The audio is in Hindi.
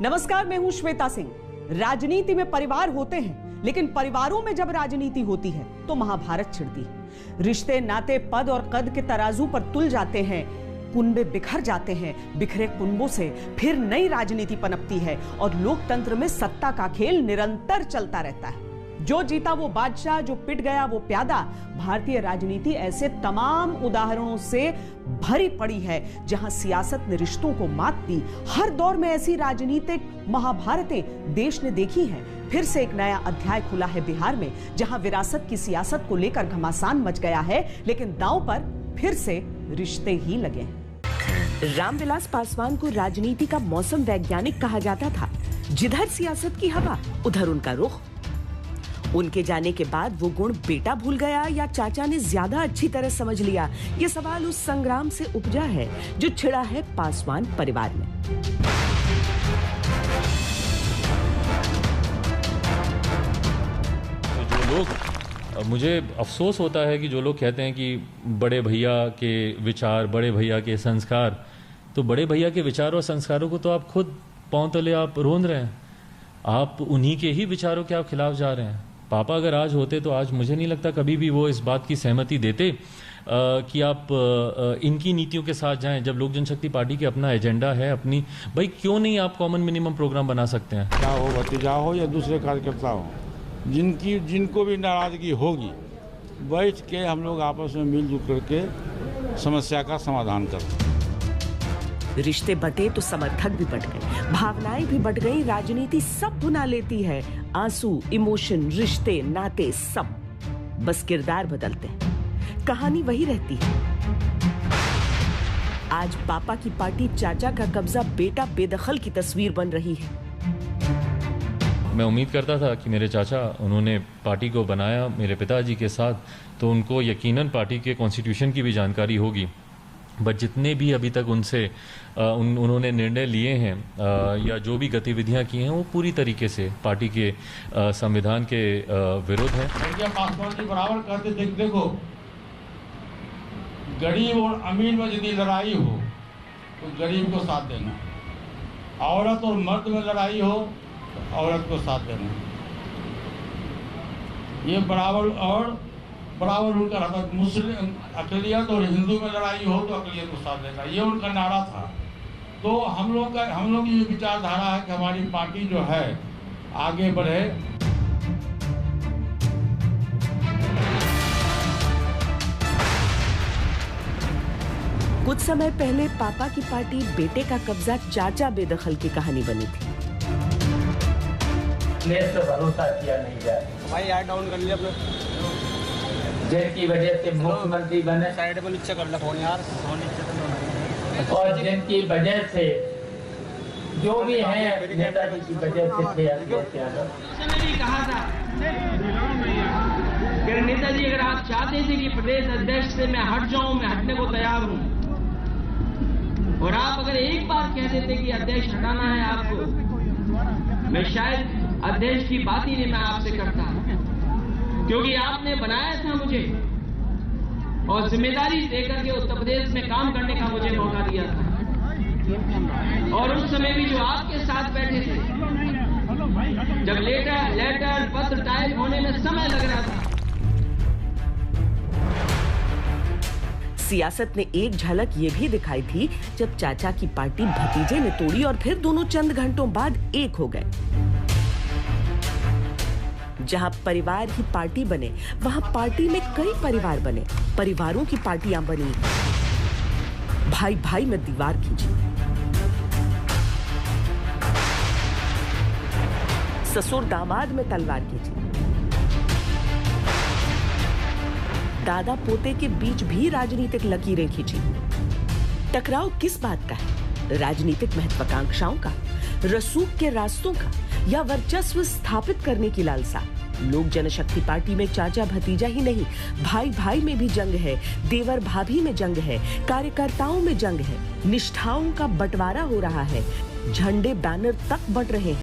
नमस्कार, मैं हूं श्वेता सिंह। राजनीति में परिवार होते हैं, लेकिन परिवारों में जब राजनीति होती है तो महाभारत छिड़ती है। रिश्ते, नाते, पद और कद के तराजू पर तुल जाते हैं, कुनबे बिखर जाते हैं। बिखरे कुनबों से फिर नई राजनीति पनपती है और लोकतंत्र में सत्ता का खेल निरंतर चलता रहता है। जो जीता वो बादशाह, जो पिट गया वो प्यादा। भारतीय राजनीति ऐसे तमाम उदाहरणों से भरी पड़ी है जहां सियासत ने रिश्तों को मात दी। हर दौर में ऐसी राजनीतिक महाभारतें देश ने देखी हैं। फिर से एक नया अध्याय खुला है बिहार में, जहां विरासत की सियासत को लेकर घमासान मच गया है, लेकिन दांव पर फिर से रिश्ते ही लगे हैं। रामविलास पासवान को राजनीति का मौसम वैज्ञानिक कहा जाता था। जिधर सियासत की हवा उधर उनका रुख। उनके जाने के बाद वो गुण बेटा भूल गया या चाचा ने ज्यादा अच्छी तरह समझ लिया, ये सवाल उस संग्राम से उपजा है जो छिड़ा है पासवान परिवार में। तो जो लोग, मुझे अफसोस होता है कि जो लोग कहते हैं कि बड़े भैया के विचार, बड़े भैया के संस्कार, तो बड़े भैया के विचारों और संस्कारों को तो आप खुद पांव तले आप रोंद रहे हैं। आप उन्हीं के ही विचारों के आप खिलाफ जा रहे हैं। पापा अगर आज होते तो आज मुझे नहीं लगता कभी भी वो इस बात की सहमति देते कि आप इनकी नीतियों के साथ जाएं। जब लोक जनशक्ति पार्टी के अपना एजेंडा है, अपनी, भाई क्यों नहीं आप कॉमन मिनिमम प्रोग्राम बना सकते हैं? क्या हो, भतीजा हो या दूसरे कार्यकर्ता हो, जिनको भी नाराजगी होगी, बैठ के हम लोग आपस में मिलजुल करके समस्या का समाधान करते हैं। रिश्ते बटे तो समर्थक भी बट गए, भावनाएं भी बट गई, राजनीति सब भुना लेती है। आंसू, इमोशन, रिश्ते, नाते सब, बस किरदार बदलते हैं, कहानी वही रहती है। आज पापा की पार्टी चाचा का कब्जा बेटा बेदखल की तस्वीर बन रही है। मैं उम्मीद करता था कि मेरे चाचा, उन्होंने पार्टी को बनाया मेरे पिताजी के साथ, तो उनको यकीनन पार्टी के कॉन्स्टिट्यूशन की भी जानकारी होगी। बट जितने भी अभी तक उनसे उन्होंने निर्णय लिए हैं या जो भी गतिविधियां की हैं, वो पूरी तरीके से पार्टी के संविधान के विरुद्ध हैं। पासवान जी बराबर कहते, देखो गरीब और अमीर में यदि लड़ाई हो तो गरीब को साथ देना, औरत और मर्द में लड़ाई हो तो औरत को साथ देना, ये बराबर उनका रहता। मुस्लिम अक़लियत और हिंदू में लड़ाई हो तो अक़लियत को साथ देगा, ये उनका नारा था। तो हम लोग की ये विचारधारा है कि हमारी पार्टी जो है आगे बढ़े। कुछ समय पहले पापा की पार्टी बेटे का कब्जा चाचा बेदखल की कहानी बनी थी। तो भरोसा किया नहीं जाए। भाई यार डाउन कर लिया अपने, जिनकी वजह से मुख्यमंत्री बने, साइड पर नीचे कर ला फोन यार, और जिनकी वजह से जो भी है नेताजी की वजह से थे। मैंने भी कहा था कि नेताजी, अगर आप चाहते थे कि प्रदेश अध्यक्ष से मैं हट जाऊं, मैं हटने को तैयार हूं, और आप अगर एक बार कह देते कि अध्यक्ष हटाना है आपको, मैं शायद अध्यक्ष की बात ही नहीं मैं आपसे करता, क्योंकि आपने बनाया था मुझे और जिम्मेदारी देकर के उत्तर प्रदेश में काम करने का मुझे मौका दिया था। और उस समय भी जो आपके साथ बैठे थे, जब लेटर पत्र टाइप होने में समय लग रहा था। सियासत ने एक झलक ये भी दिखाई थी जब चाचा की पार्टी भतीजे ने तोड़ी और फिर दोनों चंद घंटों बाद एक हो गए। जहां परिवार ही पार्टी बने, वहां पार्टी में कई परिवार बने, परिवारों की पार्टियां बनी, भाई भाई में दीवार खींची, ससुर दामाद में तलवार खींची, दादा पोते के बीच भी राजनीतिक लकीरें खींची। टकराव किस बात का है? राजनीतिक महत्वाकांक्षाओं का, रसूख के रास्तों का, या वर्चस्व स्थापित करने की लालसा? लोक जनशक्ति पार्टी में चाचा भतीजा ही नहीं, भाई भाई में भी जंग है, देवर भाभी में जंग है, कार्यकर्ताओं में जंग है, निष्ठाओं का बंटवारा हो रहा है, झंडे बैनर तक बंट रहे हैं।